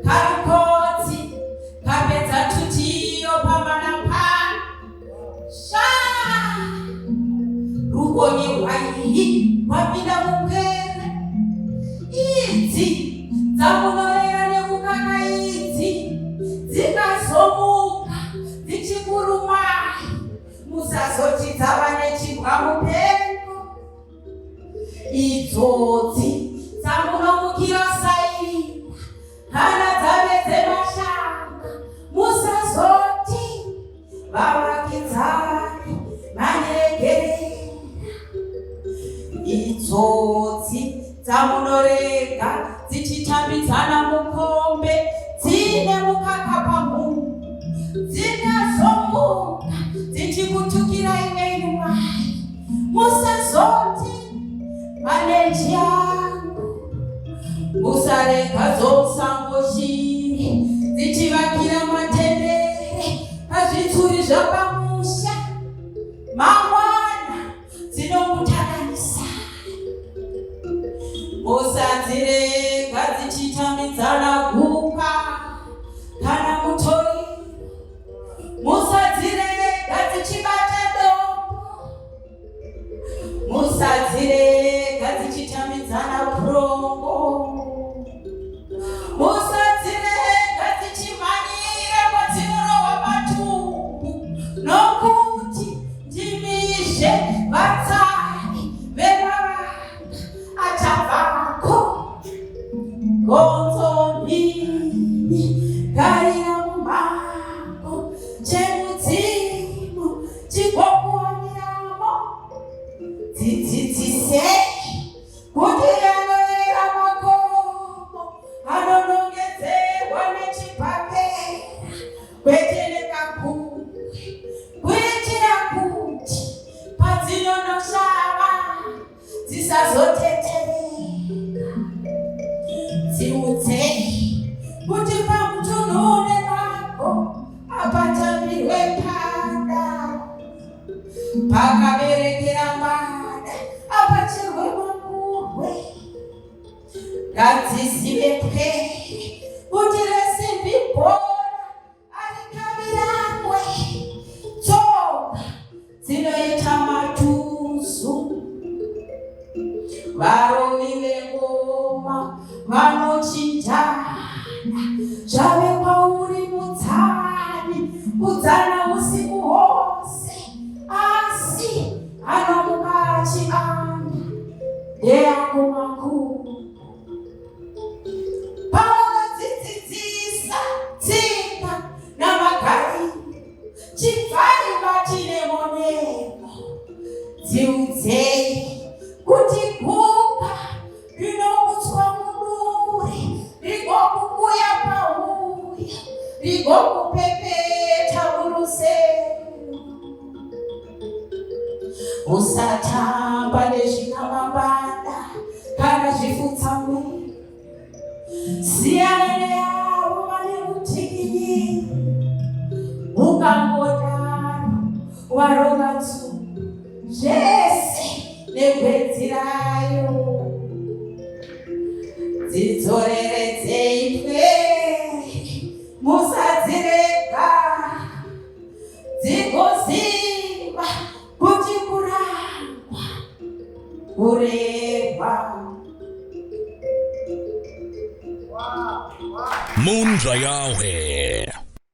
Karukoti kapedza tutiyo pamana pano rukonye rwaiyi rwapinda mupwere idzi dzamunorera nekukaka idzi dzikazomuka dzichikurumai musazoti dzava nechibwa mupengo idzodzi dzamunomukira sairi kana dzaveze mashanga musazoti vavakidzani manyegerera idzodzi dzamunorega dzichitambidzana mukombe dzine mukaka pamhunu dzikazomuka dzichikutukira imweni mai musazoti maneji yangu musarega dzomusango shiri dzichivakira matendere pazvitsuri zvapamusha mangwana dzinomutakanisa musadzirega dzichitambidzana guka kana mutoriro musadzirega dzichibata dombo musadzirega dzichitambidzana prongo musadzirega dzichimhanyira kwadzinorova matumbu nokuti ndimishe vatsari vevavanga achabvako gonzo mbiri garira mumango chemudzimu chigokuwaniramo dzidzidzisei kuti anovera makomo anonongedzerwa nechipapera kwete nekakungwe kuitira kuti padzinonoshava dzisazotetereka dziudzei kuti pamutunhure wako apatambirwe panda pakaberekera mwana apachirwe makurwe ngadzizive pwere kuti resimbi bhora arikaviramwe tsoka dzinoita matuzu varovi vengoma vanochinjana zvave kwauri mutsani kudzana usiku hwose asi anomuka achiamba ndeyangu makuru paunodzidzidzisa tsinga namagariro chibvari matine monemo dziudzei kuti guka rinomutswa muduri rigokukuya pauya rigokupepeta murusero usatamba nezvinamambada kana zvifutsamwiri siyana neyavo vane mutikinyiri ukangodaro warova tsuku zvese negwedzi rayo dzidzoreredzei pwere musadzirega dzigoziva kuti kurangwa kurehwa. Munja Yahweh.